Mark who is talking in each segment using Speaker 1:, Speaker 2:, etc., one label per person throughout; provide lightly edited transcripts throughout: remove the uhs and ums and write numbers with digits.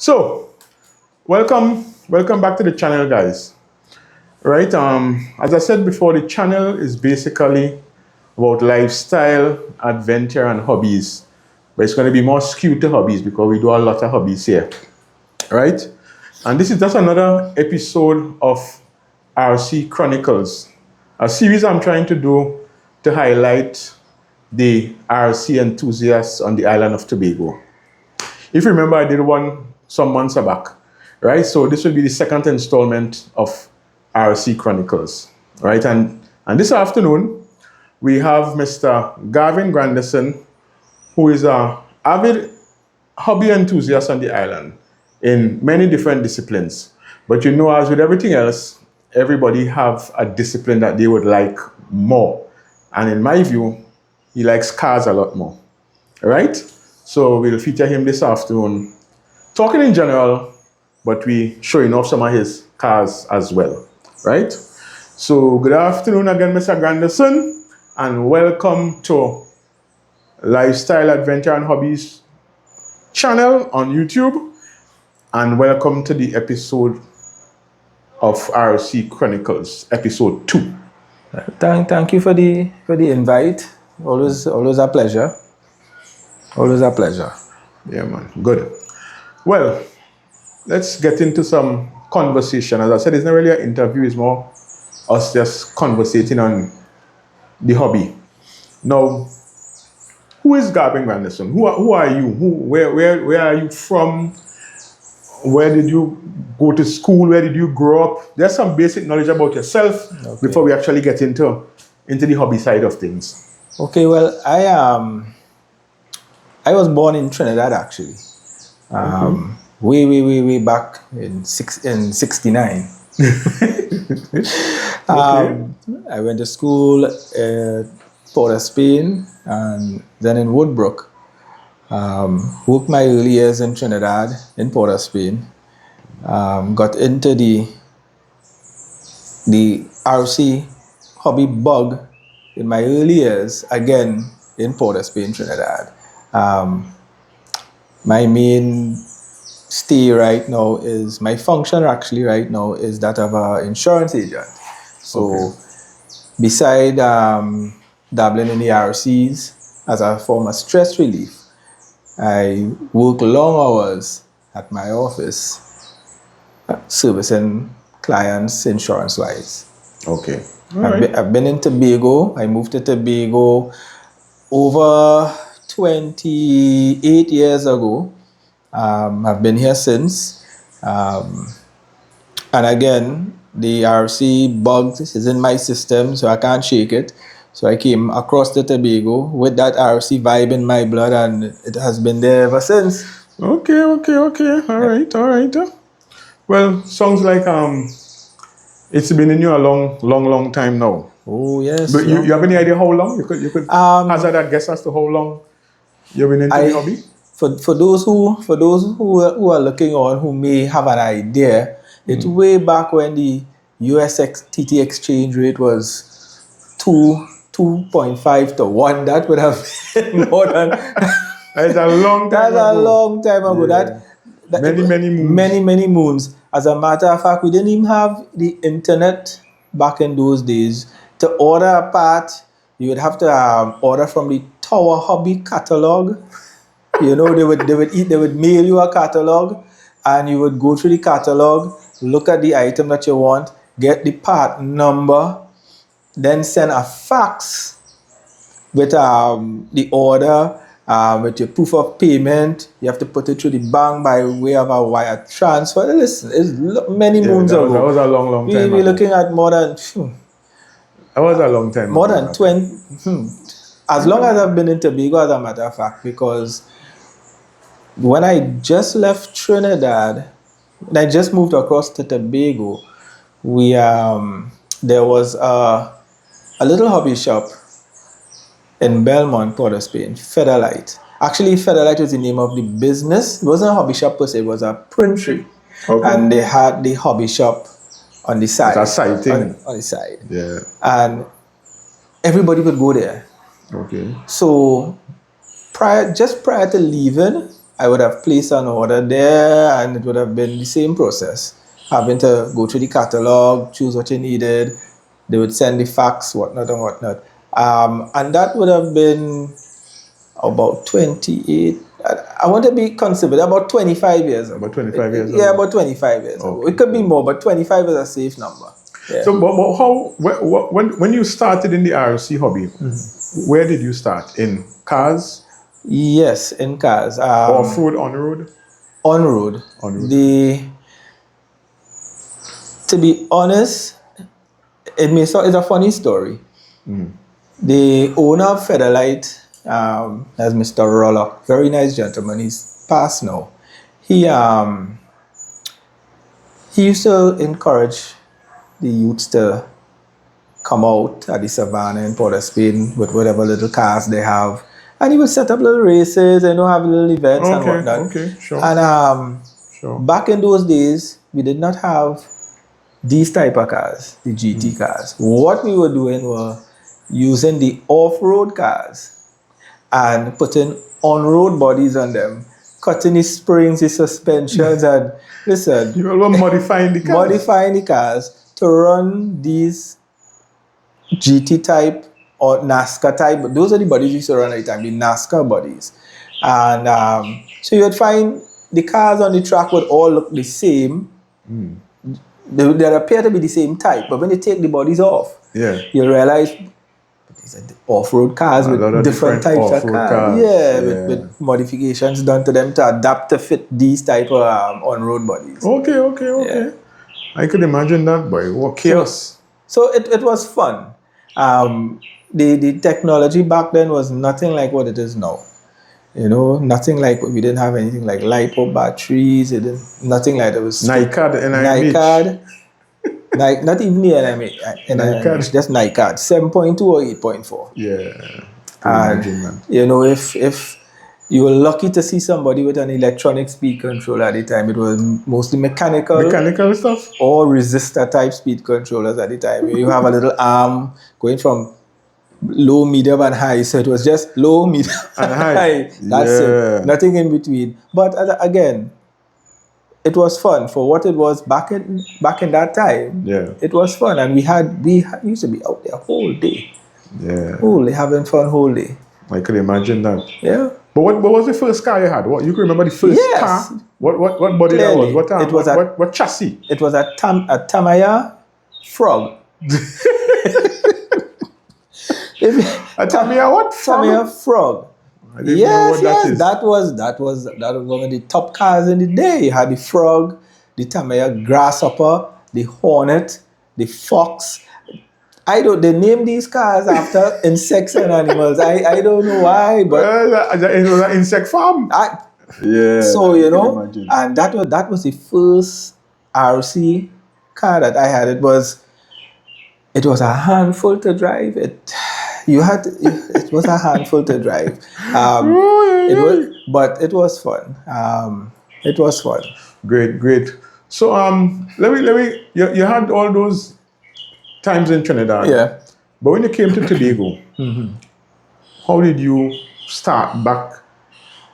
Speaker 1: So, welcome back to the channel, guys. Right? As I said before, the channel is basically about lifestyle, adventure, and hobbies. But it's going to be more skewed to hobbies because we do a lot of hobbies here, right? And this is just another episode of RC Chronicles, a series I'm trying to do to highlight the RC enthusiasts on the island of Tobago. If you remember, I did one some months back, right? So this will be the second installment of RC Chronicles, right? And this afternoon, we have Mr. Garvin Granderson, who is an avid hobby enthusiast on the island in many different disciplines. But you know, as with everything else, everybody have a discipline that they would like more. And in my view, he likes cars a lot more, right? So we'll feature him this afternoon, talking in general, but we showing off some of his cars as well, right? So good afternoon again, Mr. Granderson, and welcome to Lifestyle, Adventure and Hobbies channel on YouTube, and welcome to the episode of RC Chronicles, episode 2.
Speaker 2: Thank you for the invite. Always a pleasure. Always a pleasure.
Speaker 1: Yeah, man. Good. Well, let's get into some conversation. As I said, it's not really an interview, it's more us just conversating on the hobby. Now, who is Garvin Granderson? Who are you? Where are you from? Where did you go to school? Where did you grow up? There's some basic knowledge about yourself before we actually get into the hobby side of things.
Speaker 2: Okay, well, I was born in Trinidad actually. Way back in 69. I went to school at Port of Spain and then in Woodbrook. Worked my early years in Trinidad, in Port of Spain. Got into the RC hobby bug in my early years, again in Port of Spain, Trinidad. My main stay right now is, my function actually right now is that of an insurance agent. So beside dabbling in the RCs as a form of stress relief, I work long hours at my office servicing clients insurance-wise.
Speaker 1: Okay.
Speaker 2: I've been in Tobago. I moved to Tobago over 28 years ago. I've been here since. And again, the RC bug is in my system, so I can't shake it. So I came across to Tobago with that RC vibe in my blood, and it has been there ever since.
Speaker 1: Okay. All right. Well, sounds like it's been in you a long time now.
Speaker 2: Oh yes.
Speaker 1: But you have any idea how long? You could hazard a guess as to how long you've been into the hobby?
Speaker 2: For those who are looking on, who may have an idea, it's way back when the UST exchange rate was 2.5 to 1. That would have been more than.
Speaker 1: That's a long time ago.
Speaker 2: That's a long time ago.
Speaker 1: Yeah.
Speaker 2: That
Speaker 1: many moons.
Speaker 2: Many moons. As a matter of fact, we didn't even have the internet back in those days. To order a part, you would have to order from the Tower Hobby catalog. You know, they would mail you a catalog, and you would go through the catalog, look at the item that you want, get the part number, then send a fax with the order, with your proof of payment. You have to put it through the bank by way of a wire transfer. Listen, it's many moons ago.
Speaker 1: That was a long time.
Speaker 2: We're looking at more than.
Speaker 1: That was a long time.
Speaker 2: More than 20. As long as I've been in Tobago, as a matter of fact, because when I just left Trinidad, when I just moved across to Tobago, there was a little hobby shop in Belmont, Port of Spain, Federlite. Actually, Federlite was the name of the business. It wasn't a hobby shop per se, it was a printery. Okay. And they had the hobby shop on the side.
Speaker 1: That's a side thing.
Speaker 2: On the side.
Speaker 1: Yeah.
Speaker 2: And everybody would go there.
Speaker 1: Okay.
Speaker 2: So just prior to leaving, I would have placed an order there, and it would have been the same process. Having to go through the catalog, choose what you needed. They would send the fax, whatnot and whatnot. And that would have been about 28. I want to be conservative, about 25 years ago.
Speaker 1: About 25 years ago?
Speaker 2: Yeah, about 25 years ago.
Speaker 1: Okay.
Speaker 2: It could be more, but 25 is a safe number. Yeah.
Speaker 1: So, but how, when you started in the RC hobby, where did you start? In cars?
Speaker 2: Yes, in cars.
Speaker 1: Off-road, on-road?
Speaker 2: On-road.
Speaker 1: On-road.
Speaker 2: To be honest, it's a funny story. The owner of Federlight, as Mr. Roller, very nice gentleman. He's passed now. He used to encourage the youths to come out at the savannah in Port of Spain with whatever little cars they have, and he would set up little races and have little events and whatnot.
Speaker 1: Okay, sure.
Speaker 2: And
Speaker 1: Sure.
Speaker 2: back in those days, we did not have these type of cars, the GT cars. What we were doing were using the off-road cars and putting on-road bodies on them, cutting the springs, the suspensions, and listen.
Speaker 1: You were modifying the cars.
Speaker 2: Modifying the cars to run these GT type or NASCAR type. Those are the bodies we used to run at the time, the NASCAR bodies. And so you would find the cars on the track would all look the same. They appear to be the same type, but when you take the bodies off, you realize these are the off-road cars with different types of cars. Yeah, with modifications done to them to adapt to fit these type of on-road bodies.
Speaker 1: Okay. Yeah. I could imagine that, boy. What chaos.
Speaker 2: So it was fun. The technology back then was nothing like what it is now. You know, nothing like, we didn't have anything like LiPo batteries. Nothing like that. It was NiCad. Not even the NiCad, just NiCad, 7.2 or 8.4.
Speaker 1: Yeah.
Speaker 2: And, you know, if you were lucky to see somebody with an electronic speed controller at the time, it was mostly mechanical
Speaker 1: stuff,
Speaker 2: or resistor type speed controllers at the time. You have a little arm going from low, medium, and high. So it was just low, medium, and high. That's it. Nothing in between. But again, it was fun for what it was back in that time.
Speaker 1: Yeah,
Speaker 2: it was fun, and we used to be out there whole day.
Speaker 1: Yeah,
Speaker 2: having fun whole day.
Speaker 1: I could imagine that.
Speaker 2: Yeah.
Speaker 1: But what was the first car you had? What you can remember the first car? What body
Speaker 2: Clearly,
Speaker 1: that was? What chassis?
Speaker 2: It was a Tamiya Frog.
Speaker 1: A Tamiya what?
Speaker 2: Tamiya Frog. Yes, that was one of the top cars in the day. You had the Frog, the Tamiya Grasshopper, the Hornet, the Fox. They name these cars after insects and animals. I don't know why, but
Speaker 1: it was an insect farm.
Speaker 2: So and that was the first RC car that I had. It was a handful to drive. It was a handful to drive. But it was fun. It was fun.
Speaker 1: Great. So let me. You had all those times in Trinidad.
Speaker 2: Yeah.
Speaker 1: But when you came to Tobago, how did you start back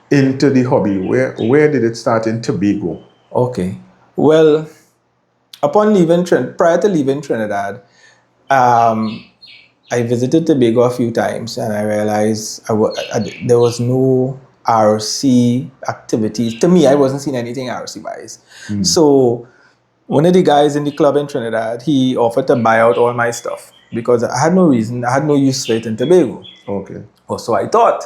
Speaker 1: into the hobby? Where did it start in Tobago?
Speaker 2: Okay. Well, prior to leaving Trinidad, I visited Tobago a few times, and I realized there was no RC activities. To me, I wasn't seeing anything RC-wise. So one of the guys in the club in Trinidad, he offered to buy out all my stuff because I had no use for it in Tobago.
Speaker 1: Okay.
Speaker 2: Or so I thought.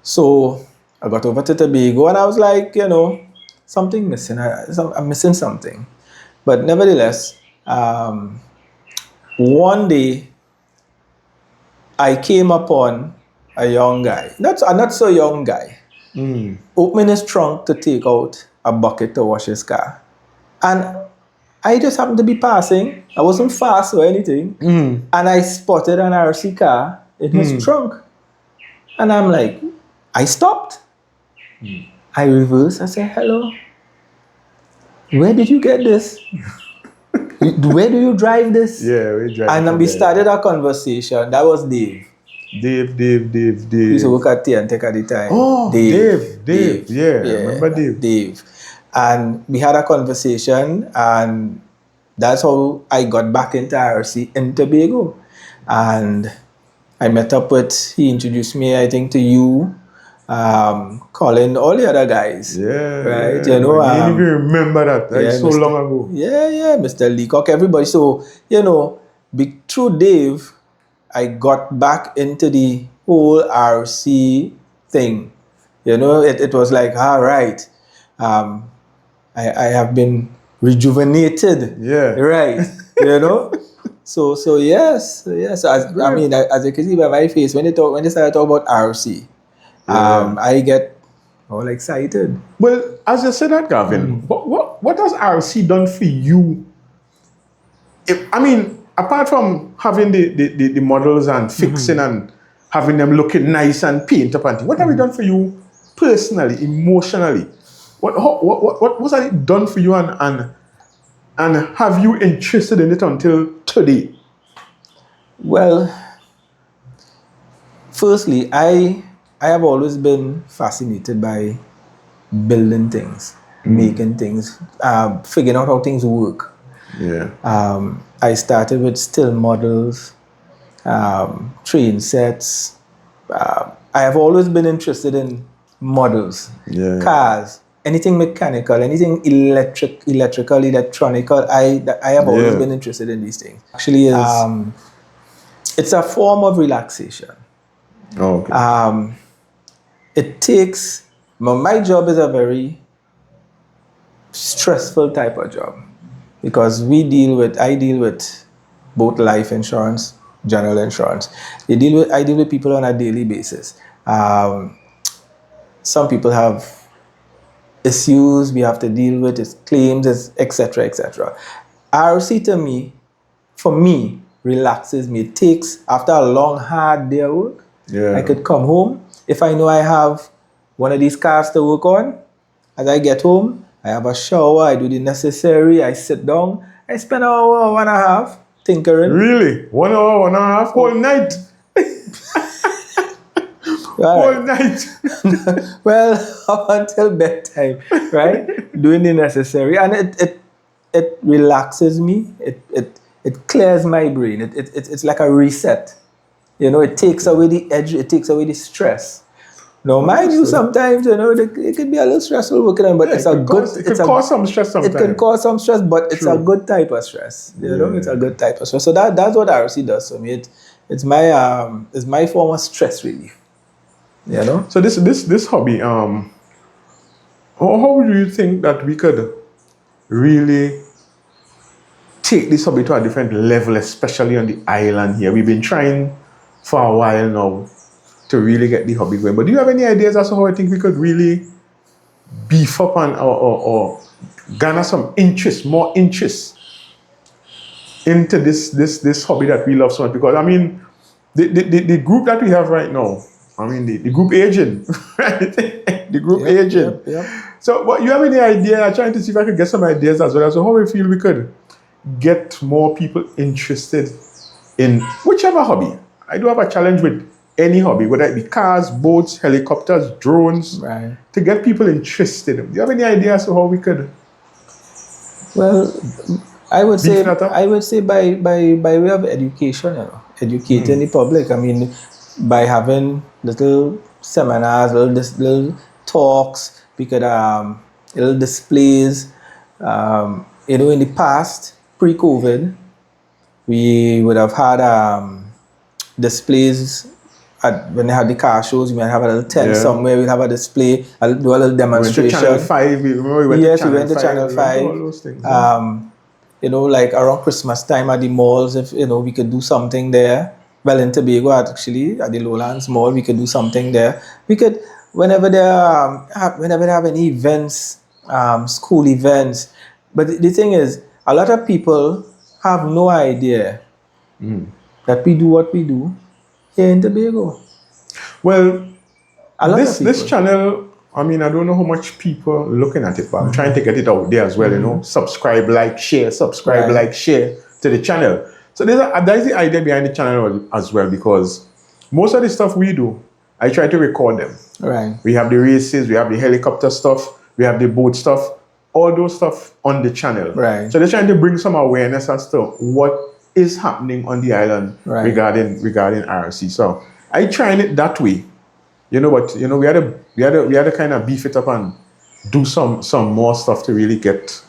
Speaker 2: So I got over to Tobago, and I was like, something missing. I'm missing something. But nevertheless, one day, I came upon a young guy, not so young guy, opening his trunk to take out a bucket to wash his car. And I just happened to be passing. I wasn't fast or anything. And I spotted an RC car in his trunk. And I'm like, I stopped. I reversed. I said, hello. Where did you get this? Where do you drive this?
Speaker 1: Yeah, we drive.
Speaker 2: And then we started our conversation. That was Dave.
Speaker 1: Dave.
Speaker 2: He used to work at T&Tech at the time.
Speaker 1: Oh, Dave. Yeah, I remember Dave.
Speaker 2: Dave. And we had a conversation, and that's how I got back into IRC in Tobago. And I met up with, he introduced me, I think, to you, Colin, all the other guys.
Speaker 1: Yeah,
Speaker 2: right?
Speaker 1: Yeah.
Speaker 2: You know,
Speaker 1: I didn't even remember that. That's so long ago.
Speaker 2: Yeah, Mr. Leacock, everybody. So, you know, through Dave, I got back into the whole RC thing. You know, it was like, all right, I have been rejuvenated.
Speaker 1: Yeah.
Speaker 2: Right. You know? So yes. As you can see by my face, when they start talking about RC, I get all excited.
Speaker 1: Well, as you said that, Gavin, what has RC done for you? Apart from having the models and fixing and having them looking nice and paint up and things, what have it done for you personally, emotionally? What has it done for you and have you interested in it until today?
Speaker 2: Well, firstly, I have always been fascinated by building things, making things, figuring out how things work.
Speaker 1: Yeah.
Speaker 2: I started with still models, train sets. I have always been interested in models, cars, anything mechanical, anything electrical, electronical. I have always been interested in these things. Actually, it's a form of relaxation.
Speaker 1: Oh, okay.
Speaker 2: It takes, my job is a very stressful type of job because I deal with both life insurance, general insurance. I deal with people on a daily basis. Some people have issues we have to deal with, it's claims, etc., etc. RC for me, relaxes me. It takes, after a long, hard day of work, I could come home. If I know I have one of these cars to work on, as I get home, I have a shower, I do the necessary, I sit down, I spend an hour, 1.5 tinkering.
Speaker 1: Really? 1 hour, 1.5? Whole night? Whole night?
Speaker 2: Well, up until bedtime, right? Doing the necessary. And it relaxes me. It clears my brain. It's like a reset. You know, it takes away the edge, it takes away the stress. Now, mind you, sometimes, you know, it can be a little stressful working on, but it's a good...
Speaker 1: It can cause some stress sometimes.
Speaker 2: It can cause some stress, but it's a good type of stress. You know, it's a good type of stress. So that's what RC does for me. It's my form of stress relief. You know?
Speaker 1: So this hobby, how do you think that we could really take this hobby to a different level, especially on the island here? We've been trying for a while now to really get the hobby going. But do you have any ideas as to how I think we could really beef up or garner some interest, more interest into this hobby that we love so much? Because I mean, the group that we have right now, I mean the group agent, right? The group agent.
Speaker 2: Yep.
Speaker 1: So, what you have any idea? I'm trying to see if I could get some ideas as well. So, how we feel we could get more people interested in whichever hobby. I do have a challenge with any hobby, whether it be cars, boats, helicopters, drones,
Speaker 2: right,
Speaker 1: to get people interested. Do you have any ideas of how we could?
Speaker 2: Well, I would say by way of education, you know, educating the public. I mean, by having little seminars, little talks, we could little displays. You know, in the past, pre-COVID, we would have had displays when they had the car shows. We might have a little tent somewhere. We'd have a display, do a little demonstration.
Speaker 1: We went to Channel 5. We went to Channel 5.
Speaker 2: All those things. You know, like around Christmas time at the malls, if you know, we could do something there. Well, in Tobago, actually, at the Lowlands Mall, we could do something there. We could, whenever they have any events, school events. But the thing is, a lot of people have no idea that we do what we do here in Tobago.
Speaker 1: Well, this channel, I mean, I don't know how much people are looking at it, but I'm trying to get it out there as well, you know. Subscribe, like, share to the channel. So there's the idea behind the channel as well, because most of the stuff we do, I try to record them.
Speaker 2: Right.
Speaker 1: We have the races, we have the helicopter stuff, we have the boat stuff, all those stuff on the channel.
Speaker 2: Right.
Speaker 1: So they're trying to bring some awareness as to what is happening on the island
Speaker 2: Right.
Speaker 1: regarding RC. So I tried it that way, but we had to kind of beef it up and do some more stuff to really get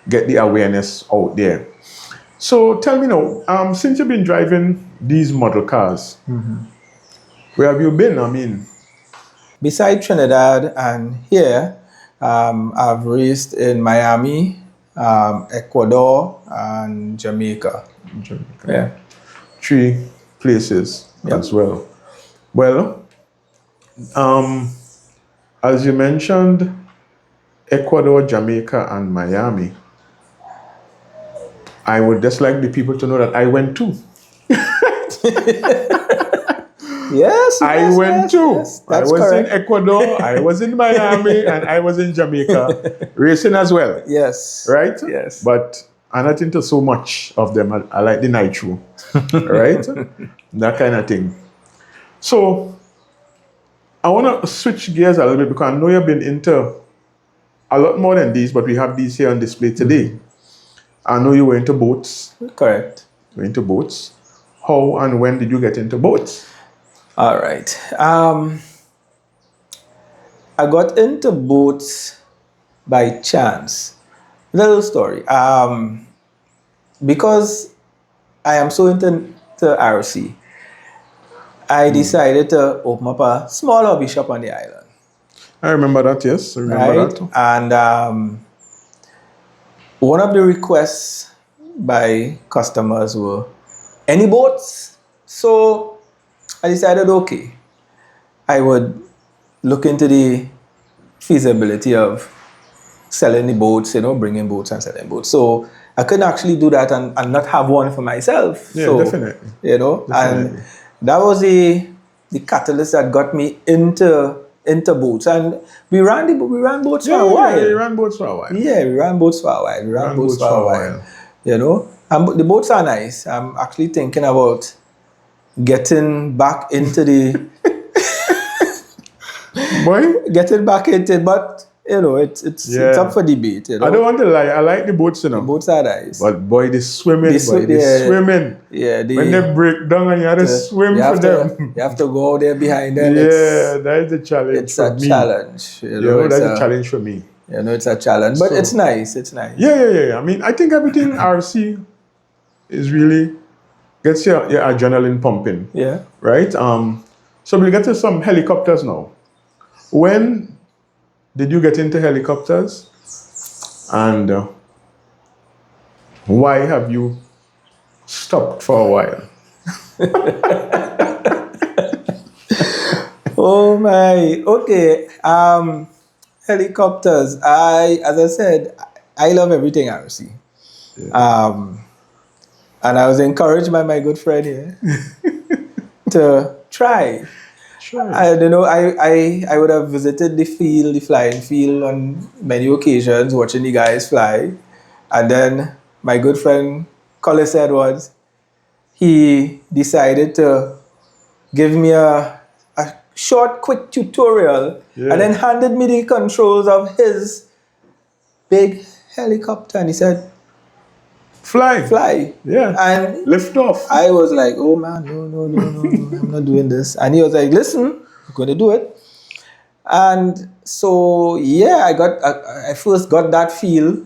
Speaker 1: the awareness out there. So tell me now, since you've been driving these model cars, where have you been? I mean,
Speaker 2: Besides Trinidad and here, I've raced in Miami, Ecuador, and Jamaica. Yeah.
Speaker 1: 3 places as well. Well, as you mentioned, Ecuador, Jamaica, and Miami, I would just like the people to know that I went too.
Speaker 2: Yes,
Speaker 1: I went too.
Speaker 2: Yes,
Speaker 1: I
Speaker 2: that's
Speaker 1: was
Speaker 2: correct.
Speaker 1: in Ecuador, I was in Miami, and I was in Jamaica racing as well.
Speaker 2: Yes.
Speaker 1: Right?
Speaker 2: Yes.
Speaker 1: But I'm not into so much of them. I like the nitro. Right? That kind of thing. So I want to switch gears a little bit because I know you've been into a lot more than these, but we have these here on display today. I know you were into boats.
Speaker 2: Correct.
Speaker 1: You were into boats. How and when did you get into boats?
Speaker 2: All right. I got into boats by chance. Little story. Because I am so into RC, I decided to open up a small hobby shop on the island.
Speaker 1: I remember that, yes. I remember that.
Speaker 2: And one of the requests by customers were, any boats? So I decided, okay, I would look into the feasibility of selling the boats, bringing boats and selling boats. So I couldn't actually do that and not have one for myself.
Speaker 1: Yeah,
Speaker 2: so,
Speaker 1: definitely.
Speaker 2: And
Speaker 1: Definitely.
Speaker 2: that was the catalyst that got me into boats. And we ran boats for a while.
Speaker 1: Yeah, we ran boats for a while.
Speaker 2: Yeah, we ran boats for a while. And the boats are nice. I'm actually thinking about getting back into getting back into it, but it's up for debate.
Speaker 1: I don't want to lie, I like the boats,
Speaker 2: The boats are nice.
Speaker 1: But boy, they swimming. Swimming.
Speaker 2: Yeah,
Speaker 1: when they break down and you have to swim for them.
Speaker 2: You have to go out there behind them.
Speaker 1: Yeah, that is a challenge.
Speaker 2: It's
Speaker 1: for
Speaker 2: a
Speaker 1: me.
Speaker 2: challenge.
Speaker 1: That's a challenge for me.
Speaker 2: It's a challenge, but it's nice. It's nice.
Speaker 1: Yeah. I mean, I think everything RC is really gets your adrenaline pumping.
Speaker 2: Yeah.
Speaker 1: Right? So we'll get to some helicopters now. When did you get into helicopters? And why have you stopped for a while?
Speaker 2: Oh my. Okay. Helicopters. As I said, I love everything RC. Yeah. And I was encouraged by my good friend here to try. I don't know. I would have visited the flying field on many occasions, watching the guys fly, and then my good friend Collis Edwards, he decided to give me a short, quick tutorial, and then handed me the controls of his big helicopter, and he said, Fly.
Speaker 1: Yeah.
Speaker 2: And
Speaker 1: lift off.
Speaker 2: I was like, oh man, no, I'm not doing this. And he was like, listen, I'm going to do it. And so, I first got that feel,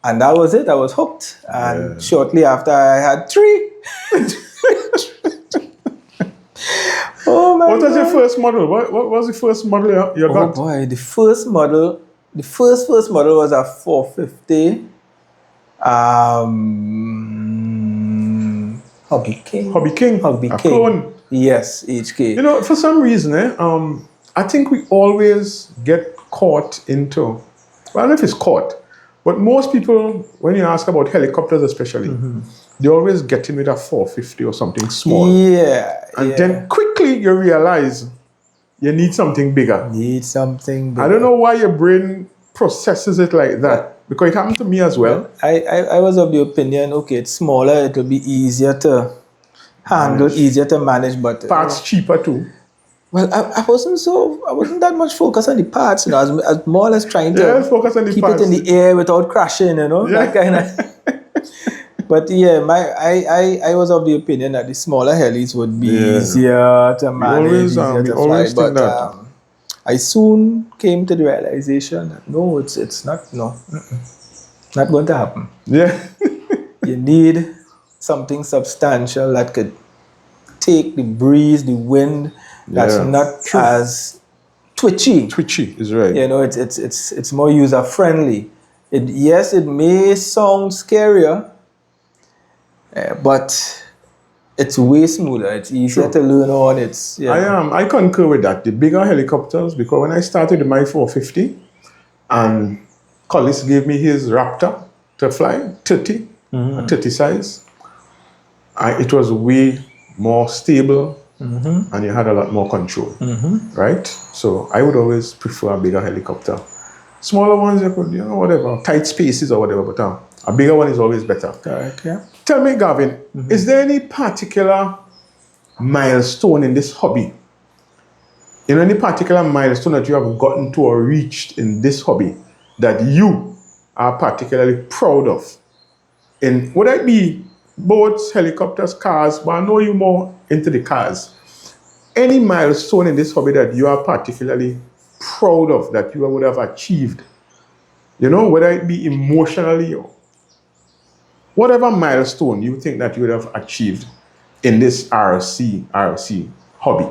Speaker 2: and that was it. I was hooked. And shortly after, I had 3. Oh my God.
Speaker 1: What was your first model? What was the first model you got?
Speaker 2: Oh boy, the first model was a 450. Hobby King.
Speaker 1: A clone.
Speaker 2: Yes, HK.
Speaker 1: For some reason, I think we always get caught into, I don't know if it's caught, but most people, when you ask about helicopters especially, they always get in with a 450 or something small.
Speaker 2: Yeah.
Speaker 1: And then quickly you realize you need something bigger. I don't know why your brain processes it like that. Because it happened to me as well.
Speaker 2: I was of the opinion, okay, it's smaller, it'll be easier to handle, easier to manage, but
Speaker 1: Parts cheaper too.
Speaker 2: well, I wasn't that much focused on the parts, you know. I was more or less trying
Speaker 1: Yeah,
Speaker 2: to
Speaker 1: focus on the
Speaker 2: keep
Speaker 1: parts.
Speaker 2: it in the air without crashing, you know,
Speaker 1: Yeah.
Speaker 2: that kind of. But yeah, I was of the opinion that the smaller helis would be easier to manage, easier to fly.
Speaker 1: Think
Speaker 2: But
Speaker 1: that.
Speaker 2: I soon came to the realization that no, it's not, no, not going to happen.
Speaker 1: Yeah.
Speaker 2: You need something substantial that could take the breeze, the wind, that's not
Speaker 1: True.
Speaker 2: as twitchy.
Speaker 1: Twitchy is right.
Speaker 2: You know, it's more user friendly. Yes, it may sound scarier, but it's way smoother. It's easier to learn on. It's
Speaker 1: I concur with that. The bigger helicopters, because when I started with my 450, and Collis gave me his Raptor to fly, 30, a 30 size, it was way more stable, and you had a lot more control, right? So I would always prefer a bigger helicopter. Smaller ones, you could, whatever, tight spaces or whatever, but a bigger one is always better.
Speaker 2: correct. Yeah.
Speaker 1: Tell me, Garvin, is there any particular milestone in this hobby? Any particular milestone that you have gotten to or reached in this hobby that you are particularly proud of? Would that be boats, helicopters, cars? But I know you're more into the cars. Any milestone in this hobby that you are particularly proud of that you would have achieved? Whether it be emotionally or whatever milestone you think that you would have achieved in this RC hobby.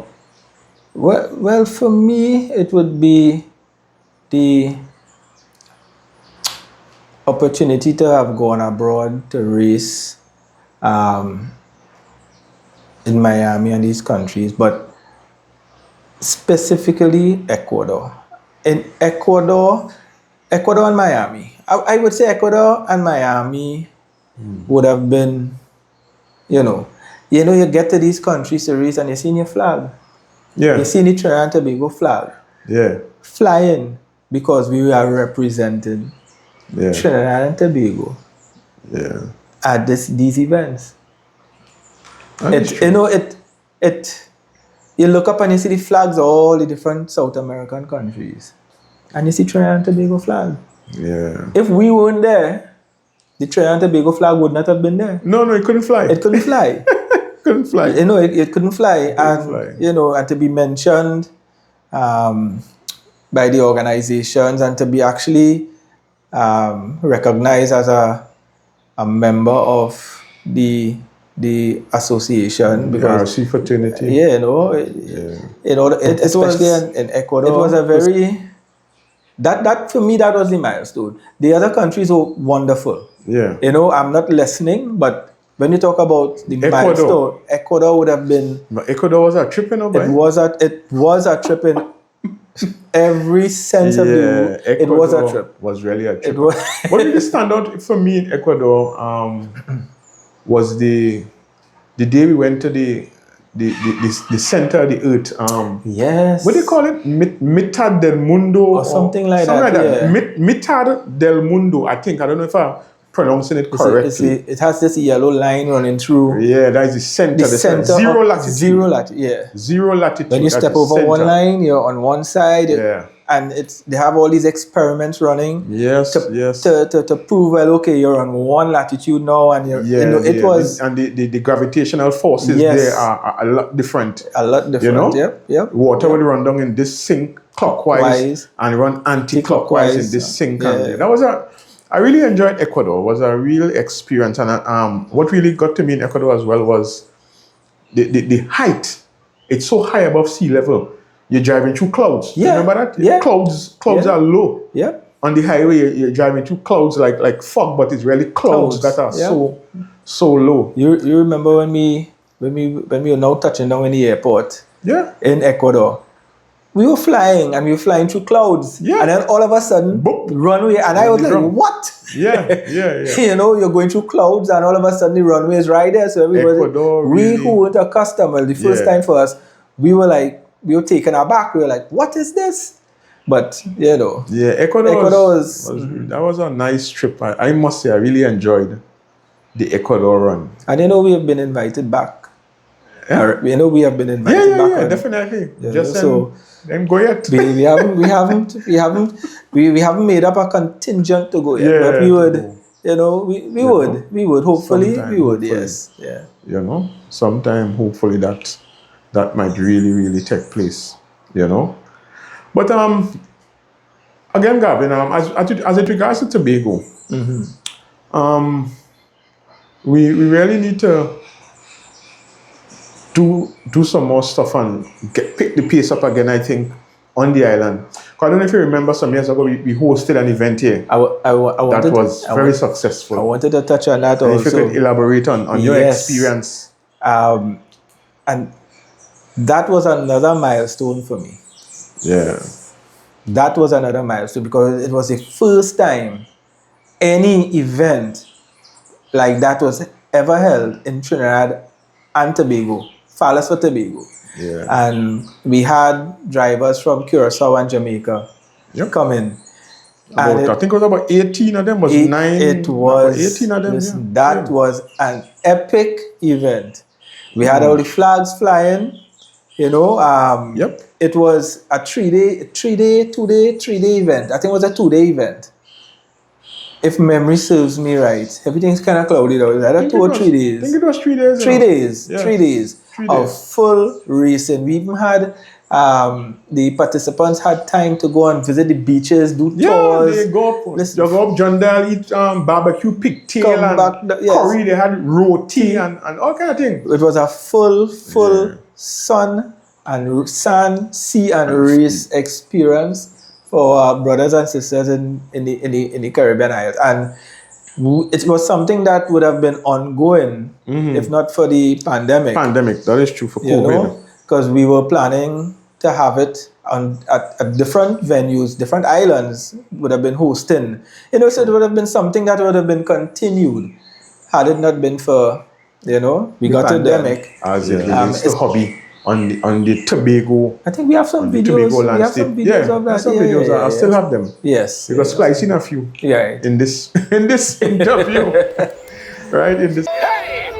Speaker 2: Well, for me, it would be the opportunity to have gone abroad to race in Miami and these countries, but specifically Ecuador. In Ecuador and Miami. I would say Ecuador and Miami would have been, you get to these countries to race and you see your flag.
Speaker 1: Yeah.
Speaker 2: You see the Trinidad and Tobago flag.
Speaker 1: Yeah.
Speaker 2: Flying because we are representing Trinidad and Tobago at these events. You look up and you see the flags of all the different South American countries. And you see Trinidad and Tobago flag.
Speaker 1: Yeah.
Speaker 2: If we weren't there, the Trinidad and Tobago flag would not have been there.
Speaker 1: No, it couldn't fly.
Speaker 2: It couldn't fly.
Speaker 1: Couldn't fly.
Speaker 2: It couldn't fly. And to be mentioned by the organizations and to be actually recognized as a member of the association, because
Speaker 1: RC fraternity.
Speaker 2: Especially in Ecuador, it was a very that for me, that was the milestone. The other countries were wonderful.
Speaker 1: Yeah.
Speaker 2: I'm not listening, but when you talk about the milestone, Ecuador would have been.
Speaker 1: But Ecuador was a trip,
Speaker 2: It was a trip in every sense of the word. It was a trip.
Speaker 1: Was really a trip. What really stand out for me in Ecuador was the day we went to the center of the earth.
Speaker 2: Yes.
Speaker 1: What do you call it? Mitad del Mundo
Speaker 2: or something like that. Yeah.
Speaker 1: Mitad del Mundo. I think. I don't know if I'm pronouncing it correctly.
Speaker 2: It has this yellow line running through.
Speaker 1: Yeah, that is the center.
Speaker 2: The center.
Speaker 1: Zero latitude.
Speaker 2: Zero latitude. When you step over
Speaker 1: center.
Speaker 2: one line, you're on one side. And they have all these experiments running.
Speaker 1: Yes.
Speaker 2: To prove, well, okay, you're on one latitude now, and was.
Speaker 1: And the gravitational forces there are a lot different.
Speaker 2: A lot different. Yep.
Speaker 1: Water would run down in this sink clockwise and run anti-clockwise in this sink. That was I really enjoyed Ecuador. It was a real experience, and what really got to me in Ecuador as well was the height. It's so high above sea level. You're driving through clouds.
Speaker 2: Yeah.
Speaker 1: Remember that?
Speaker 2: Yeah.
Speaker 1: Clouds are low.
Speaker 2: Yeah.
Speaker 1: On the highway, you're driving through clouds like fog, but it's really clouds that are so low.
Speaker 2: You remember when we were now touching down in the airport?
Speaker 1: Yeah.
Speaker 2: In Ecuador. We were flying and we were flying through clouds. Yeah. And then all of a sudden, boop, runway. And I was like, what?
Speaker 1: Yeah.
Speaker 2: You're going through clouds and all of a sudden the runway is right there. So
Speaker 1: Ecuador,
Speaker 2: we who weren't accustomed, the first time for us, we were taken aback. We were like, what is this? But,
Speaker 1: Yeah, Ecuador was that was a nice trip. I must say, I really enjoyed the Ecuador run.
Speaker 2: And we have been invited back. You know, we have been invited back on.
Speaker 1: Definitely.
Speaker 2: You
Speaker 1: Just
Speaker 2: know,
Speaker 1: then go yet.
Speaker 2: we haven't made up a contingent to go yet, but we
Speaker 1: to
Speaker 2: would,
Speaker 1: go.
Speaker 2: you know, we would hopefully
Speaker 1: Sometime,
Speaker 2: we would,
Speaker 1: hopefully.
Speaker 2: yes, yeah.
Speaker 1: You know, sometime hopefully that might really take place. You know, but again, Gavin, as it regards to Tobago, we really need to do some more stuff and pick the pace up again, I think, on the island. 'Cause I don't know if you remember some years ago, we hosted an event here that was very successful.
Speaker 2: I wanted to touch on that
Speaker 1: and
Speaker 2: also.
Speaker 1: if you could elaborate on your experience.
Speaker 2: And that was another milestone for me.
Speaker 1: Yeah.
Speaker 2: That was another milestone because it was the first time any event like that was ever held in Trinidad and Tobago, Fallas for Tobago.
Speaker 1: Yeah.
Speaker 2: And we had drivers from Curacao and Jamaica come in.
Speaker 1: I think it was about 18 of them, was 9?
Speaker 2: It was,
Speaker 1: 18 of them.
Speaker 2: listen, that was an epic event. We had all the flags flying, you know. It was a 3-day event. I think it was a 2-day event. If memory serves me right, everything's kind of cloudy though. Is that 2 or 3 days?
Speaker 1: I think it was 3 days.
Speaker 2: 3 days.
Speaker 1: Yeah.
Speaker 2: 3 days of full racing. We even had the participants had time to go and visit the beaches, do tours.
Speaker 1: They go up John Dale, eat barbecue pigtail and curry. They had roti and all kind of things.
Speaker 2: It was a full sun and sand, sea and race experience for our brothers and sisters in the Caribbean Isles. And it was something that would have been ongoing if not for the pandemic.
Speaker 1: That is true for COVID.
Speaker 2: Because we were planning to have it at different venues, different islands would have been hosting. You know, so it would have been something that would have been continued had it not been for, you know, we got a pandemic.
Speaker 1: As it relates to hobby on the Tobago.
Speaker 2: I think we have some videos. We have some videos of that.
Speaker 1: Some videos. I still have them.
Speaker 2: Yes.
Speaker 1: Because I've seen a few in this interview. Right? In this.
Speaker 3: Hey!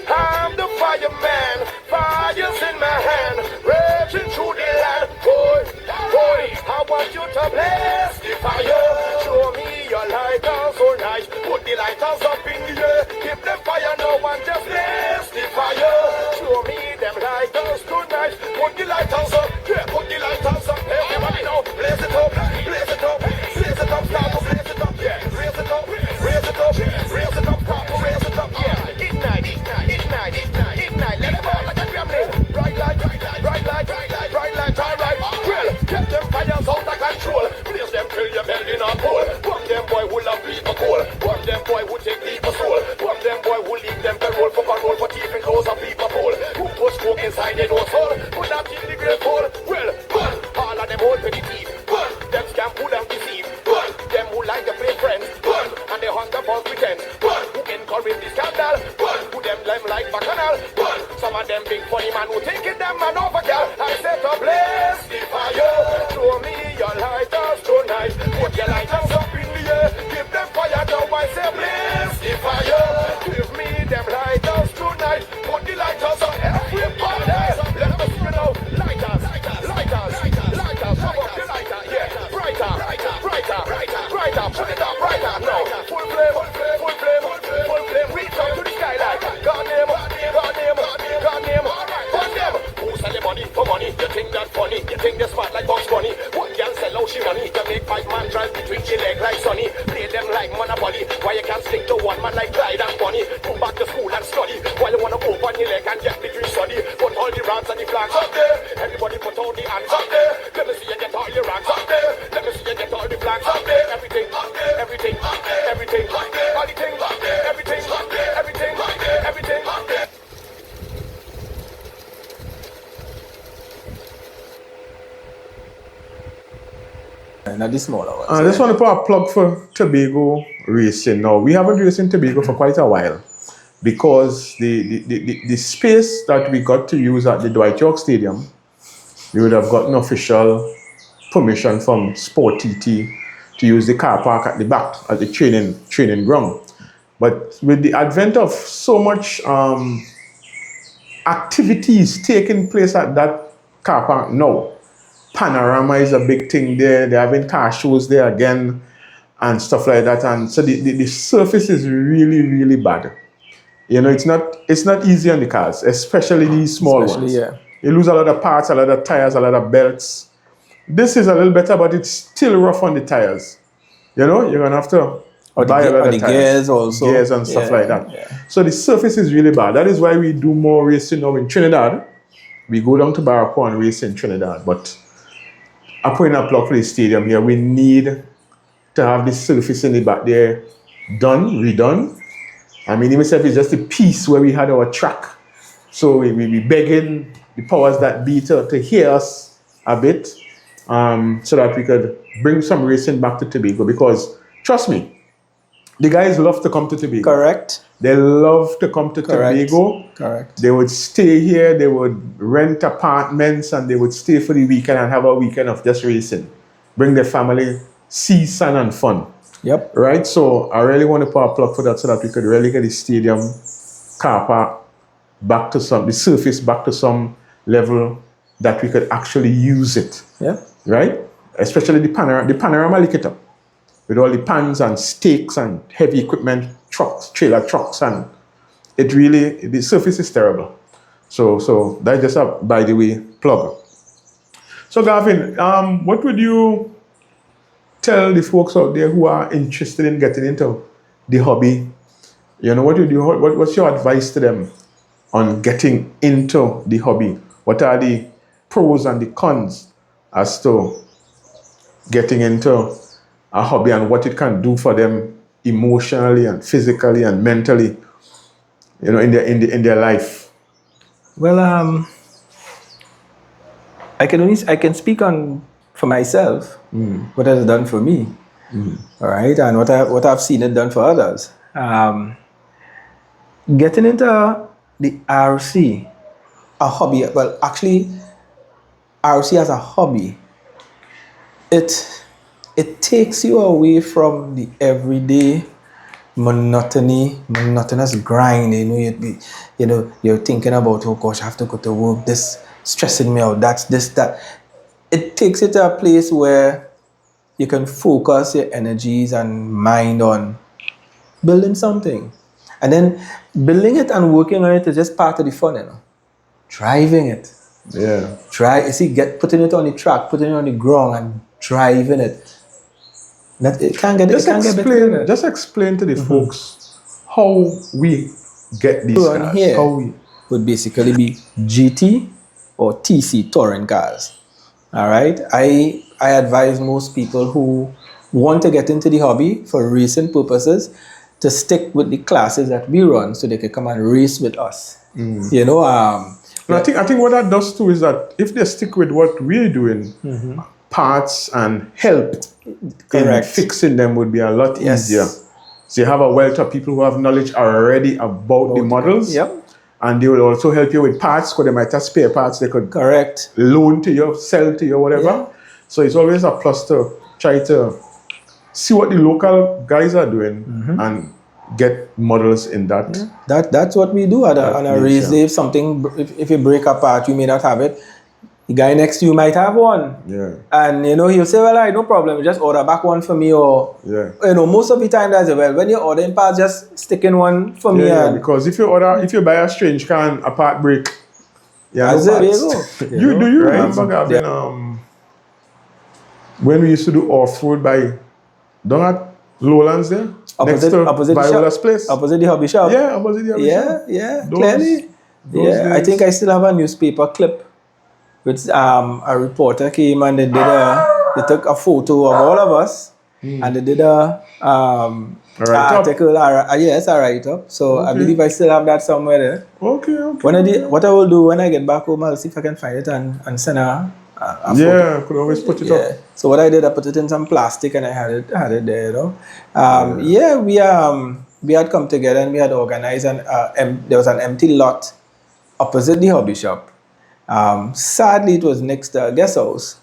Speaker 3: I'm the fireman. Fire's in my hand. Raging through the land. Boy, I want you to bless the fire. Show me your lighters so nice. Put the lighters up in the air. Give them fire now and just bless the fire. Show me them lighters tonight. Put the lighters up. Yeah, put the lighters up. Everybody now, blaze it up. Blaze it up. Blaze it up. Start to blaze it up. Yeah, raise it up. Raise it up. Raise it up. Start to raise it up. Yeah, ignite. Let it burn like a gremlin. Bright light. Well, get them fires out of control. Blaze them till your belly not cold. One them boy who love people cold. One them boy who take people soul. One them boy who leave them parole for teeth and clothes of people pole. Who push smoke inside their nose hole. Put that in the great hole. Well, all of them hold pretty teeth. Them scam who them deceive. Them who like to play friends. And they hunt them for pretend. Who encourage the scandal. Who them like bacchanal. Some of them big funny man who taking them man over girl. I said to bless the fire. Show me your lighters tonight. Put your lighters up in the air. Give them fire now. I say bless the fire. Give me them lighters tonight. Put the lighters up. Everybody. Let us spin out. Lighters. Come up your lighter. Yeah. Brighter. Put it up brighter. Now. Full flame. Reach out to the skylight. God name. Fund them. Who sell the money for money? You think that's funny? You think they're smart like Bugs Bunny? One girl sell out she money to make 5 man drive between she leg like Sonny. Play them like Monopoly. Why you can't stick to one man like Clyde and Bonnie? Go back to school and study. Why you wanna open your leg and get degree study? Put all the rags and the flags up there. Everybody put all the hands up there. Let me see you get all your rags up there. Let me see you get all the flags up there. Everything up there. Everything up there. Everything up there. All the things up there. Everything up there. Everything up there. Everything up there.
Speaker 2: Not the smaller ones.
Speaker 1: I just want to put a plug for Tobago racing. Now, we haven't raced in Tobago for quite a while because the space that we got to use at the Dwight York Stadium, we would have gotten official permission from Sport TT to use the car park at the back at the training ground. But with the advent of so much activities taking place at that car park now. Panorama is a big thing there. They're having car shows there again and stuff like that. And so the surface is really, really bad. You know, it's not easy on the cars, especially these small ones.
Speaker 2: Yeah.
Speaker 1: You lose a lot of parts, a lot of tires, a lot of belts. This is a little better, but it's still rough on the tires. You know, you're gonna have to buy a lot of
Speaker 2: the
Speaker 1: tires,
Speaker 2: gears also,
Speaker 1: gears and stuff like that.
Speaker 2: Yeah.
Speaker 1: So the surface is really bad. That is why we do more racing now in Trinidad. We go down to Barrapo and race in Trinidad, but I put in a plug for the stadium here. We need to have the surface in the back there redone. I mean, even if it's just a piece where we had our track. So we begging the powers that be to hear us a bit, so that we could bring some racing back to Tobago. Because trust me, the guys love to come to Tobago.
Speaker 2: Correct.
Speaker 1: They love to come to Tobago.
Speaker 2: Correct.
Speaker 1: They would stay here, they would rent apartments, and they would stay for the weekend and have a weekend of just racing. Bring their family, see sun and fun.
Speaker 2: Yep.
Speaker 1: Right? So I really want to put a plug for that so that we could really get the stadium car park back to the surface back to some level that we could actually use it.
Speaker 2: Yeah.
Speaker 1: Right? Especially the panorama lick it up. With all the pans and stakes and heavy equipment, trucks, trailer trucks, and the surface is terrible. So that's just a, by the way, plug. So Garvin, what would you tell the folks out there who are interested in getting into the hobby? You know, what's your advice to them on getting into the hobby? What are the pros and the cons as to getting into a hobby and what it can do for them emotionally and physically and mentally, you know, in their life?
Speaker 2: Well, I can speak for myself what it has done for me, all right, and what I've seen it done for others. Getting into the RC, a hobby. Well, actually, RC as a hobby, it takes you away from the everyday monotonous grind. You know, you're thinking about, oh gosh, I have to go to work. This stressing me out. That's this, that. It takes it to a place where you can focus your energies and mind on building something. And then building it and working on it is just part of the fun, you know. Driving it.
Speaker 1: Yeah.
Speaker 2: Putting it on the track, putting it on the ground and driving it. It can't get better than that.
Speaker 1: Just explain to the folks how we get these
Speaker 2: So
Speaker 1: cars.
Speaker 2: here would basically be GT or TC touring cars. All right. I advise most people who want to get into the hobby for racing purposes to stick with the classes that we run so they can come and race with us. You know,
Speaker 1: and I think what that does too is that if they stick with what we're doing, parts and help in fixing them would be a lot easier. So you have a wealth of people who have knowledge already about the models.
Speaker 2: Yep.
Speaker 1: And they will also help you with parts, because they might have spare parts they could loan to you, sell to you, whatever. Yeah. So it's always a plus to try to see what the local guys are doing and get models in that.
Speaker 2: Yeah. That's what we do on a race day. If you break a part, you may not have it. The guy next to you might have one.
Speaker 1: Yeah.
Speaker 2: And you know, he'll say, well, no problem, just order back one for me, or you know, most of the time that's well. When you're ordering parts, just stick in one for me.
Speaker 1: Yeah, because if you buy a strange car and a part break,
Speaker 2: that's it.
Speaker 1: Do you remember, Gavin, when we used to do off-road down at Lowlands there?
Speaker 2: Opposite
Speaker 1: Viola's place?
Speaker 2: Opposite the hobby shop.
Speaker 1: Yeah, opposite the hobby shop.
Speaker 2: Yeah, clearly. I think I still have a newspaper clip which a reporter came and they took a photo of all of us and they did a article, a write-up. So I believe I still have that somewhere there.
Speaker 1: Okay.
Speaker 2: What I will do when I get back home, I'll see if I can find it and send a photo.
Speaker 1: Could always put it up.
Speaker 2: So what I did, I put it in some plastic and I had it there, you know. We had come together and we had organized, and there was an empty lot opposite the hobby shop. Sadly, it was next to a guest house.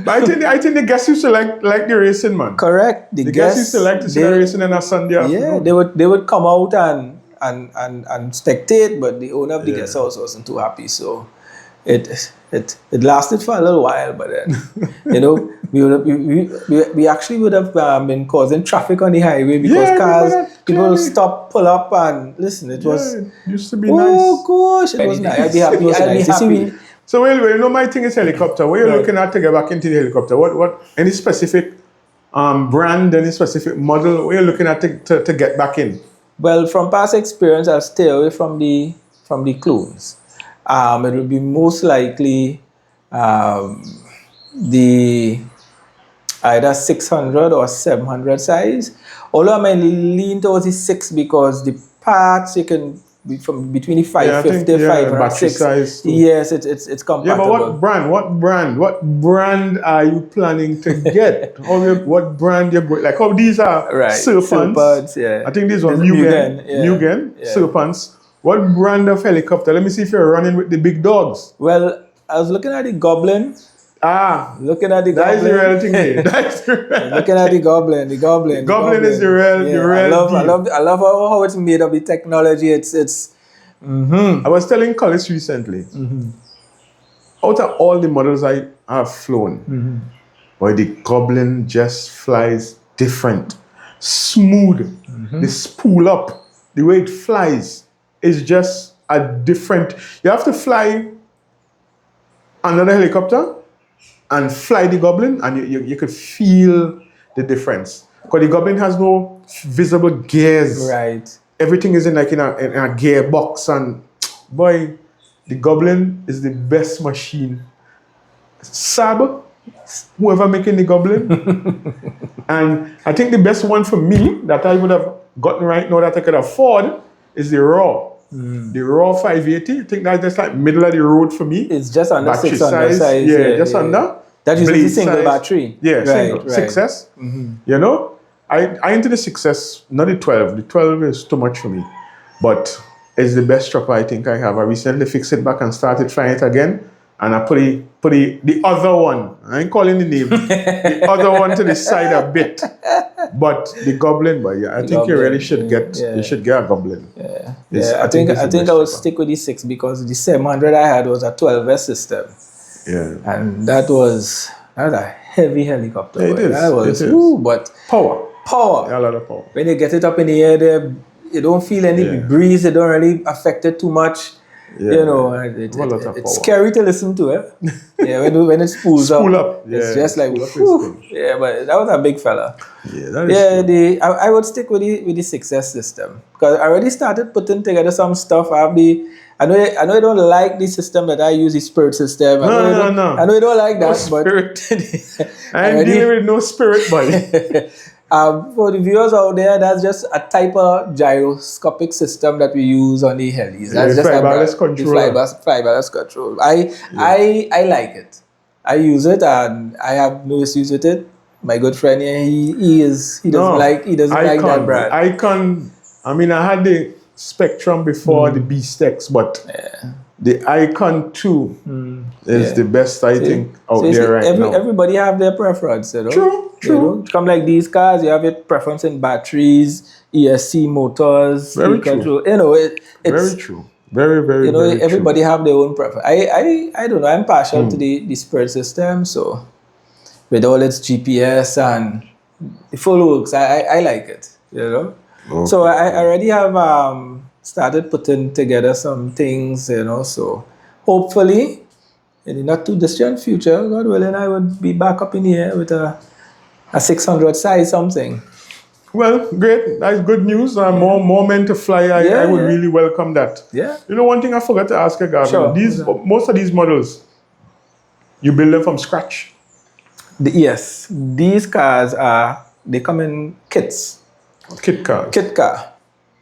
Speaker 1: But I think the guests used to like the racing, man.
Speaker 2: Correct.
Speaker 1: The guests used to like to see the racing on a Sunday afternoon.
Speaker 2: Yeah, they would come out and and spectate, but the owner of the guest house wasn't too happy. So it lasted for a little while, but then we actually would have been causing traffic on the highway because cars, people stop, pull up, and listen. It was
Speaker 1: it used to be nice.
Speaker 2: oh gosh, it was nice. I'd be happy. I'd be happy.
Speaker 1: So well, my thing is helicopter. What are you looking at to get back into the helicopter? What any specific brand, any specific model? What are you looking at to get back in?
Speaker 2: Well, from past experience, I'll stay away from the clones. It will be most likely the either 600 or 700 size. Although I might lean towards the 6 because the parts you can be from between the 550, 506
Speaker 1: size too.
Speaker 2: Yes, it's compatible.
Speaker 1: Yeah, but what brand are you planning to get? What brand like how these are Serpents?
Speaker 2: Yeah.
Speaker 1: I think these are Mugen, Serpents. What brand of helicopter? Let me see if you're running with the big dogs.
Speaker 2: Well, I was looking at the Goblin.
Speaker 1: Looking at the Goblin. That is the real thing.
Speaker 2: Looking at the Goblin. The Goblin.
Speaker 1: Goblin is the real.
Speaker 2: I love how it's made of the technology. It's.
Speaker 1: I was telling Collis recently. Out of all the models I have flown, boy, the Goblin just flies different, smooth. The spool up, the way it flies is just a different. You have to fly another helicopter and fly the Goblin, and you could feel the difference. Because the Goblin has no visible gears.
Speaker 2: Right.
Speaker 1: Everything is in a gearbox, and boy, the Goblin is the best machine. Saab, whoever making the Goblin. And I think the best one for me that I would have gotten right now that I could afford is the Raw. The Raw 580, I think that's just like middle of the road for me.
Speaker 2: It's just under
Speaker 1: battery
Speaker 2: 600 size.
Speaker 1: Yeah, just under.
Speaker 2: That uses a single battery.
Speaker 1: Yeah, single. 6S. You know, I into the 6S, not the 12. The 12 is too much for me. But it's the best chopper I think I have. I recently fixed it back and started flying it again. And I put the other one, I ain't calling the name, the other one to the side a bit. But the Goblin, but yeah, I think you really should get you should get a Goblin.
Speaker 2: I think I would stick with the 6 because the 700 I had was a 12S system.
Speaker 1: Yeah.
Speaker 2: And that was a heavy helicopter.
Speaker 1: Yeah, it is.
Speaker 2: But
Speaker 1: power.
Speaker 2: Yeah,
Speaker 1: a lot of power.
Speaker 2: When you get it up in the air, you don't feel any breeze. It don't really affect it too much.
Speaker 1: Yeah.
Speaker 2: You know, it's scary to listen to it. Yeah, when it spools up. It's just like, yeah, but that was a big fella.
Speaker 1: Yeah, that is true.
Speaker 2: I would stick with the 6S system because I already started putting together some stuff. I know you don't like the system that I use, the Spirit system.
Speaker 1: No.
Speaker 2: I know you don't like that,
Speaker 1: but I ain't dealing with no Spirit, buddy.
Speaker 2: For the viewers out there, that's just a type of gyroscopic system that we use on the helis. That's just
Speaker 1: fiberless control.
Speaker 2: Fiberless control. I like it. I use it and I have no issues with it. My good friend here, he doesn't like that brand.
Speaker 1: Icon. I mean, I had the Spectrum before the Beast X, but the Icon 2 is the best I think out there now.
Speaker 2: Everybody have their preference, you know.
Speaker 1: True.
Speaker 2: You know, come like these cars, you have your preference in batteries, ESC motors,
Speaker 1: very
Speaker 2: control. You know, it's
Speaker 1: very true. Very,
Speaker 2: you know,
Speaker 1: very
Speaker 2: everybody
Speaker 1: true.
Speaker 2: have their own preference. I don't know. I'm partial to the Spirit system, so with all its GPS and the full works, I like it. You know. Okay. So I already have started putting together some things. You know, so hopefully in the not too distant future, God willing, I would be back up in the air with a 600 size something.
Speaker 1: Well, great. That's good news. More men to fly. I would really welcome that.
Speaker 2: Yeah.
Speaker 1: You know, one thing I forgot to ask you, Garvin.
Speaker 2: Sure.
Speaker 1: Most of these models, you build them from scratch.
Speaker 2: Yes. These cars they come in kits.
Speaker 1: Kit car.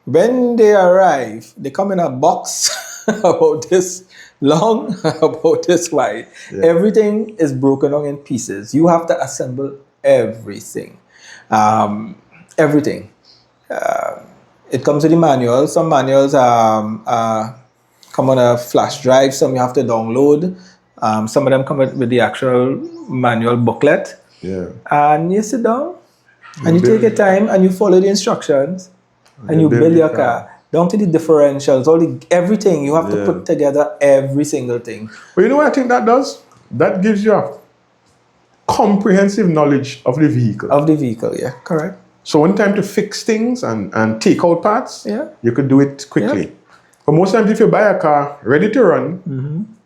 Speaker 2: When they arrive, they come in a box about this long, about this wide. Yeah. Everything is broken down in pieces. You have to assemble everything. Everything. It comes with the manual. Some manuals come on a flash drive. Some you have to download. Some of them come with the actual manual booklet.
Speaker 1: Yeah.
Speaker 2: And you sit down and you take your time and you follow the instructions and you build your car. down to the differentials, everything. You have to
Speaker 1: Yeah.
Speaker 2: put together every single thing
Speaker 1: But you know what I think that does? That gives you a comprehensive knowledge of the vehicle.
Speaker 2: of the vehicle. Yeah, correct.
Speaker 1: So one time to fix things and take out parts,
Speaker 2: Yeah.
Speaker 1: you could do it quickly. But most times if you buy a car ready to run,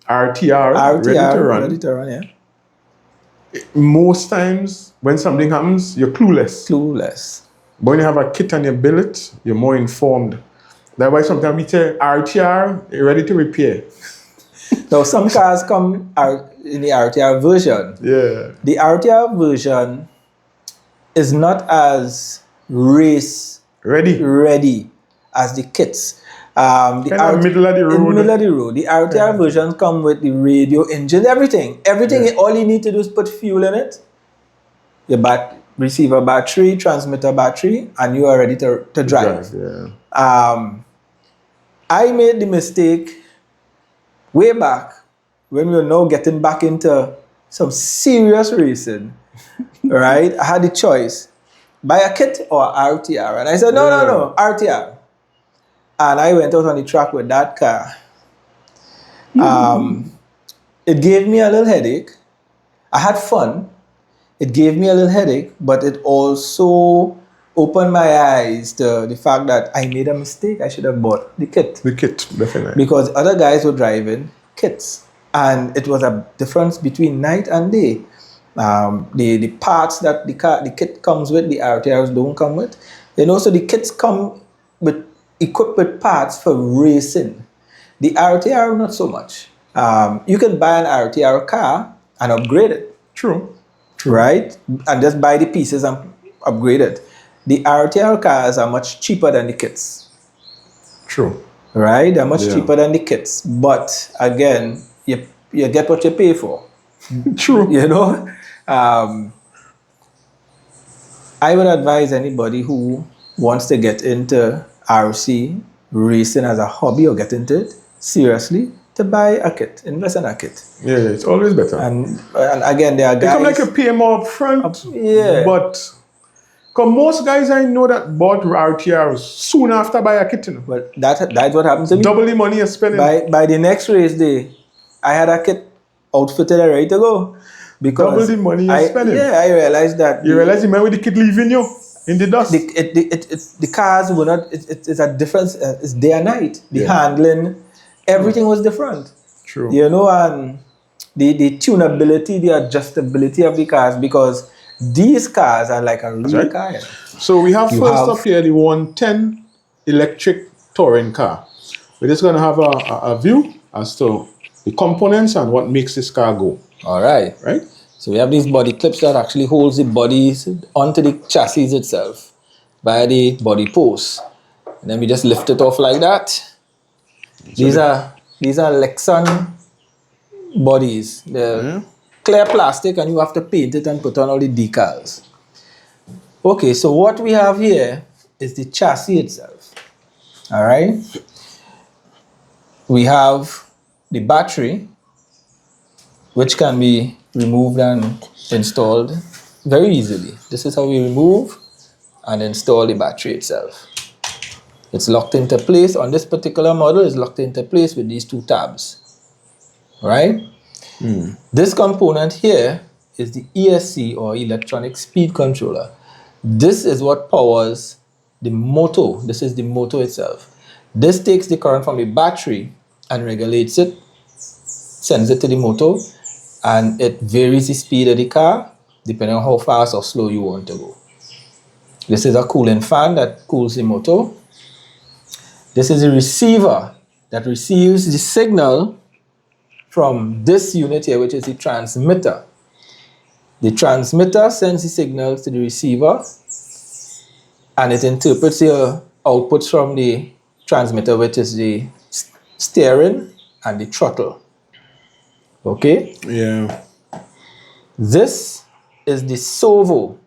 Speaker 1: RTR,
Speaker 2: RTR,
Speaker 1: ready to run, most times when something happens, you're clueless.
Speaker 2: Clueless.
Speaker 1: But when you have a kit and you build it, you're more informed. That's why sometimes we say RTR, ready to repair.
Speaker 2: Now, some cars come out in the RTR version.
Speaker 1: Yeah.
Speaker 2: The RTR version is not as race
Speaker 1: Ready.
Speaker 2: as the kits.
Speaker 1: Kind of middle of the road.
Speaker 2: In middle of the road. The RTR versions come with the radio, engine, everything. Everything, all you need to do is put fuel in it, your receiver battery, transmitter battery, and you are ready to drive.
Speaker 1: Yeah.
Speaker 2: I made the mistake way back when we were now getting back into some serious racing, right? I had the choice, buy a kit or RTR. And I said, no, RTR. And I went out on the track with that car. It gave me a little headache. I had fun. It gave me a little headache, but it also opened my eyes to the fact that I made a mistake. I should have bought the kit.
Speaker 1: The kit, definitely.
Speaker 2: Because other guys were driving kits. And it was a difference between night and day. The parts that the kit comes with, the RTRs don't come with. And also the kits come equipped with parts for racing. The RTR, not so much. You can buy an RTR car and upgrade it.
Speaker 1: True.
Speaker 2: Right? And just buy the pieces and upgrade it. The RTR cars are much cheaper than the kits.
Speaker 1: True.
Speaker 2: Right? They're much cheaper than the kits. But again, you get what you pay for.
Speaker 1: True.
Speaker 2: You know? I would advise anybody who wants to get into RC racing as a hobby or get into it seriously to buy a kit, invest in a kit.
Speaker 1: Yeah, it's always better.
Speaker 2: And again, there are guys.
Speaker 1: It's like you pay more up front. But because most guys I know that bought RTRs soon after buy a kit.
Speaker 2: Well, that's what happened to me.
Speaker 1: Double the money you're spending.
Speaker 2: By the next race day, I had a kit outfitted and ready to go. Because
Speaker 1: double the money you're spending.
Speaker 2: Yeah, I realized that.
Speaker 1: You realize the man with the kit leaving you in the dust.
Speaker 2: The cars were not. It's a difference. It's day and night. The handling, everything was different.
Speaker 1: True.
Speaker 2: You know, and the tunability, the adjustability of the cars, because these cars are like a real car.
Speaker 1: So we have up here the 110 electric touring car. We're just going to have a view as to the components and what makes this car go.
Speaker 2: All right.
Speaker 1: Right?
Speaker 2: So we have these body clips that actually holds the bodies onto the chassis itself by the body posts. And then we just lift it off like that. These are Lexan bodies. They're clear plastic and you have to paint it and put on all the decals. Okay, so what we have here is the chassis itself. All right. We have the battery, which can be removed and installed very easily. This is how we remove and install the battery itself. It's locked into place. On this particular model, it's locked into place with these two tabs. Right? This component here is the ESC, or electronic speed controller. This is what powers the motor. This is the motor itself. This takes the current from the battery and regulates it, sends it to the motor, and it varies the speed of the car depending on how fast or slow you want to go. This is a cooling fan that cools the motor. This is a receiver that receives the signal from this unit here, which is the transmitter. The transmitter sends the signal to the receiver and it interprets the outputs from the transmitter, which is the steering and the throttle. Okay?
Speaker 1: Yeah.
Speaker 2: This is the servo.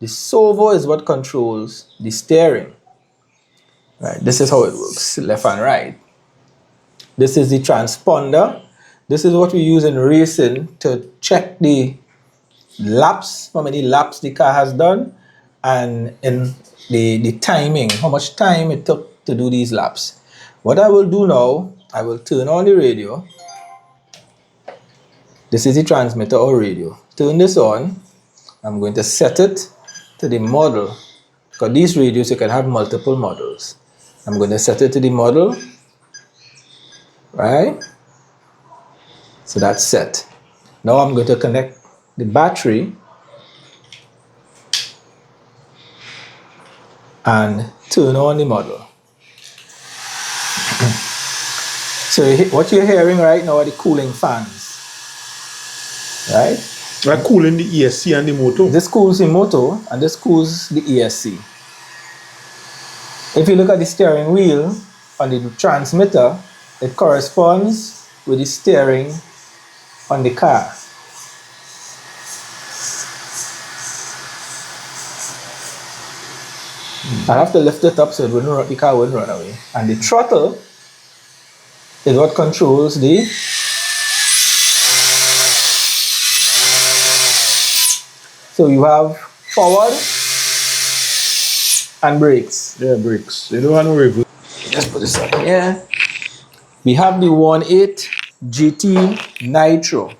Speaker 2: The servo is what controls the steering. Right? This is how it works, left and right. This is the transponder. This is what we use in racing to check the laps, how many laps the car has done, and in the timing, how much time it took to do these laps. What I will do now, I will turn on the radio. This is the transmitter or radio. Turn this on. I'm going to set it to the model. Because these radios, you can have multiple models. I'm going to set it to the model. Right? So that's set. Now I'm going to connect the battery and turn on the model. So what you're hearing right now are the cooling fans. Right?
Speaker 1: Like cooling the ESC and the motor.
Speaker 2: This cools the motor and this cools the ESC. If you look at the steering wheel on the transmitter, it corresponds with the steering on the car. I have to lift it up so the car wouldn't run away. And the throttle is what controls the So you have forward and brakes.
Speaker 1: Yeah, brakes. You don't want to reverse.
Speaker 2: Just put this on here. We have the 1.8 GT Nitro.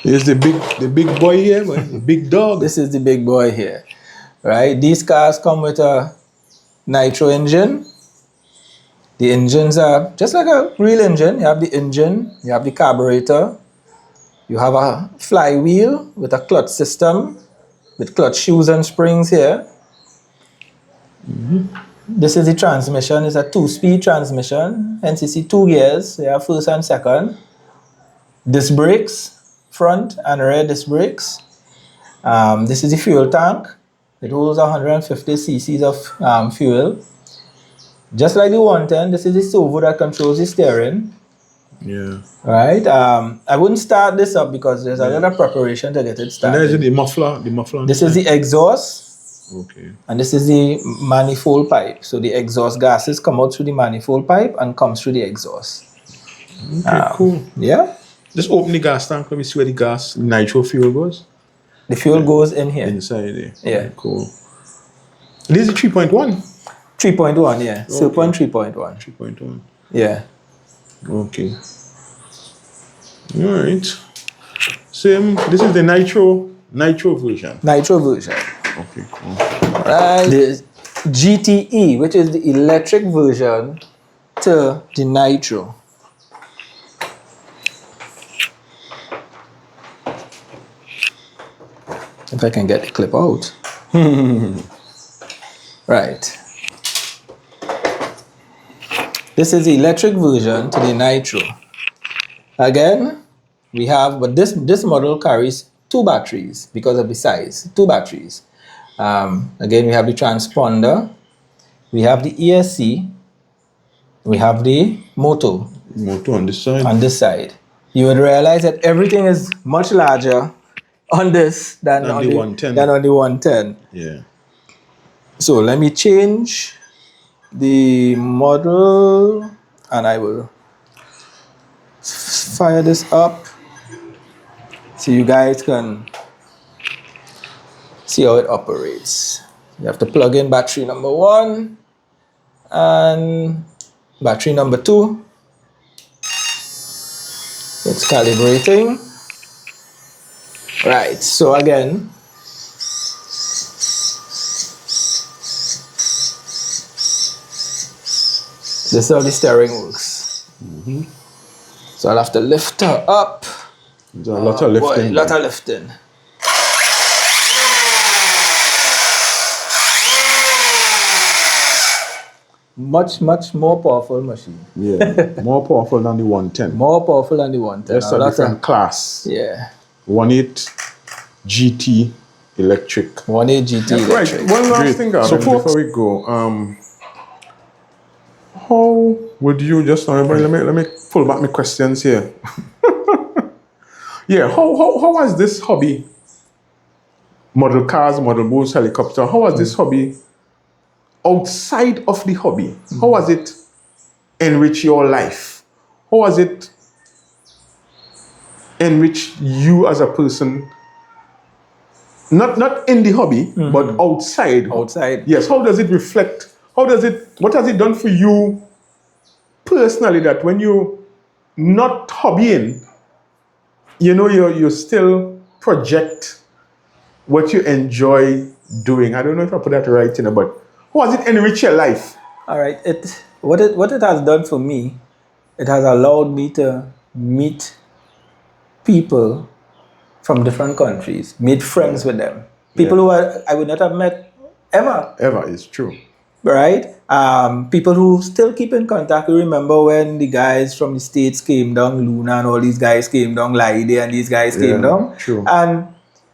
Speaker 1: Here's the big boy here, man. The big dog.
Speaker 2: This is the big boy here, right? These cars come with a nitro engine. The engines are just like a real engine. You have the engine, you have the carburetor, you have a flywheel with a clutch system, with clutch shoes and springs here. This is the transmission. It's a 2-speed transmission. Hence you see 2 gears. You have first and second. Disc brakes, front and rear disc brakes. This is the fuel tank. It holds 150 cc's of fuel. Just like the 110, this is the servo that controls the steering.
Speaker 1: Yeah.
Speaker 2: Right? I wouldn't start this up because there's a lot of preparation to get it
Speaker 1: And
Speaker 2: started.
Speaker 1: there's the muffler. The muffler.
Speaker 2: This is the exhaust.
Speaker 1: Okay.
Speaker 2: And this is the manifold pipe. So the exhaust gases come out through the manifold pipe and comes through the exhaust.
Speaker 1: Okay, cool.
Speaker 2: Yeah?
Speaker 1: Just open the gas tank. Let me see where the gas nitro fuel goes.
Speaker 2: The fuel goes in here.
Speaker 1: Inside there.
Speaker 2: Yeah.
Speaker 1: Okay, cool. This is 3.1.
Speaker 2: 3.1, yeah.
Speaker 1: Okay.
Speaker 2: 0.3.1.
Speaker 1: 3.1.
Speaker 2: Yeah.
Speaker 1: Okay. All right. Same. This is the nitro version.
Speaker 2: Nitro version.
Speaker 1: Okay, cool.
Speaker 2: Right. The GTE, which is the electric version to the nitro. If I can get the clip out. Right. This is the electric version to the nitro. Again, we have, but this model carries 2 batteries because of the size. 2 batteries. Again, we have the transponder, we have the ESC, we have the motor
Speaker 1: Motor on this side.
Speaker 2: on this side. You would realize that everything is much larger on this than on
Speaker 1: the 110.
Speaker 2: Than on the 110.
Speaker 1: Yeah.
Speaker 2: So let me change the model and I will fire this up so you guys can see how it operates. You have to plug in battery number 1 and battery number 2. It's calibrating. Right, so again, this is how the steering works. So I'll have to lift her up.
Speaker 1: There's a lot of lifting.
Speaker 2: A lot of lifting. Much more powerful machine.
Speaker 1: Yeah. More powerful than the 110.
Speaker 2: More powerful than the 110.
Speaker 1: That's a different class.
Speaker 2: Yeah.
Speaker 1: 1.8 GT electric.
Speaker 2: 1.8 GT electric.
Speaker 1: Right. One last
Speaker 2: Great.
Speaker 1: thing, Garvin, before we go. How would you just let me pull back my questions here. Yeah. How was this hobby? Model cars, model boats, helicopter. How was this hobby outside of the hobby? How was it enrich your life? How was it enrich you as a person? Not in the hobby, but outside.
Speaker 2: Outside.
Speaker 1: Yes. How does it reflect? What has it done for you personally that when you not hobbying, you still project what you enjoy doing? I don't know if I put that right, but how has it enriched your life?
Speaker 2: All right. What it has done for me, it has allowed me to meet people from different countries, made friends with them. People who I would not have met ever.
Speaker 1: Ever is true.
Speaker 2: Right? People who still keep in contact. You remember when the guys from the States came down, Luna and all these guys came down, Laide and these guys came down.
Speaker 1: True.
Speaker 2: And,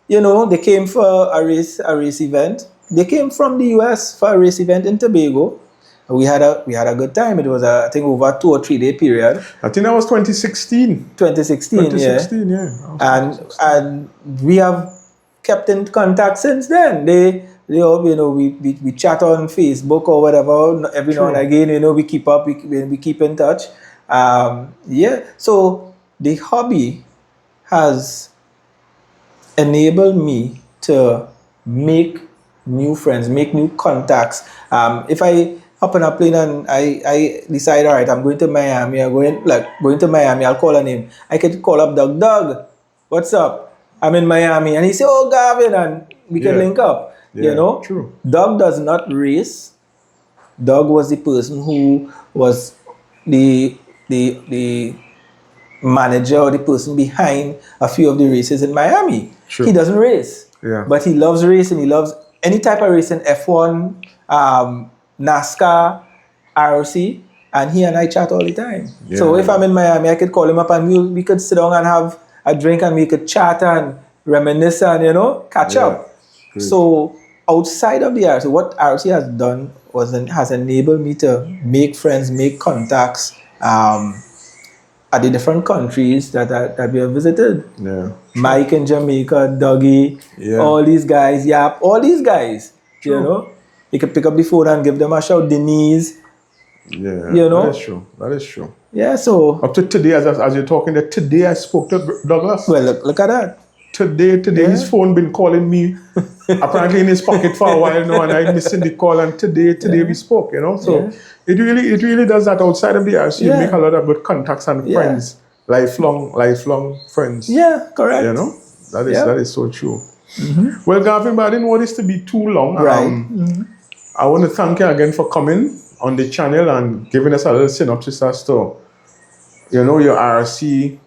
Speaker 2: they came for a race event. They came from the US for a race event in Tobago. We had a good time. It was I think over a 2 or 3 day period.
Speaker 1: I think that was 2016.
Speaker 2: 2016,
Speaker 1: yeah.
Speaker 2: And we have kept in contact since then. We chat on Facebook or whatever every now and again. We keep up. We keep in touch. So the hobby has enabled me to make new friends, make new contacts. If I hop on a plane and I decide, all right, I'm going to Miami. I'm going to Miami. I'll call a name. I could call up Doug. Doug, what's up? I'm in Miami, and he say, "Oh, Garvin," and we can link up.
Speaker 1: True.
Speaker 2: Doug does not race. Doug was the person who was the manager or the person behind a few of the races in Miami.
Speaker 1: True.
Speaker 2: He doesn't race,
Speaker 1: but
Speaker 2: he loves racing. He loves any type of racing, F1, NASCAR, RC, and he and I chat all the time. So if I'm in Miami, I could call him up and we could sit down and have a drink and we could chat and reminisce and catch up.
Speaker 1: Great.
Speaker 2: So outside of the RC, what RC has done has enabled me to make friends, make contacts at the different countries that we have visited.
Speaker 1: Yeah.
Speaker 2: Mike in Jamaica, Dougie, all these guys, all these guys.
Speaker 1: True.
Speaker 2: You can pick up the phone and give them a shout. Denise.
Speaker 1: Yeah. That is true.
Speaker 2: Yeah. So
Speaker 1: up to today, as you're talking, today I spoke to Douglas.
Speaker 2: Well, look at that.
Speaker 1: Today, his phone been calling me. Apparently in his pocket for a while now, and I'm missing the call. And today we spoke. So it really does that outside of the RC. You make a lot of good contacts and friends, lifelong friends.
Speaker 2: Yeah, correct.
Speaker 1: That is so true. Mm-hmm. Well, Garvin, but I didn't want this to be too long.
Speaker 2: Right.
Speaker 1: I want to thank you again for coming on the channel and giving us a little synopsis as to, your RC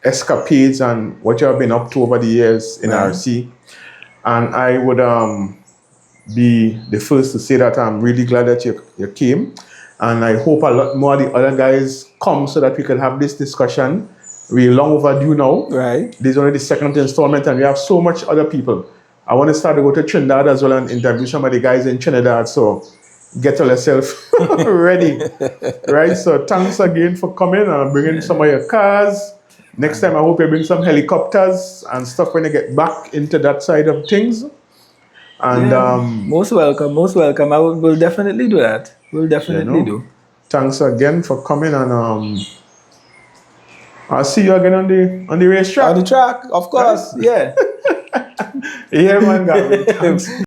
Speaker 1: escapades and what you have been up to over the years in RC. And I would be the first to say that I'm really glad that you came. And I hope a lot more of the other guys come so that we can have this discussion. We're long overdue now.
Speaker 2: Right.
Speaker 1: This is only the second installment and we have so much other people. I want to start to go to Trinidad as well and interview some of the guys in Trinidad. So get yourself ready. Right? So thanks again for coming and bringing some of your cars. Next time I hope you bring some helicopters and stuff when you get back into that side of things. And
Speaker 2: most welcome. We'll definitely do that. We'll definitely do.
Speaker 1: Thanks again for coming and I'll see you again on the racetrack.
Speaker 2: On the track, of course. Yeah.
Speaker 1: Yeah, man, Garvin. Thanks.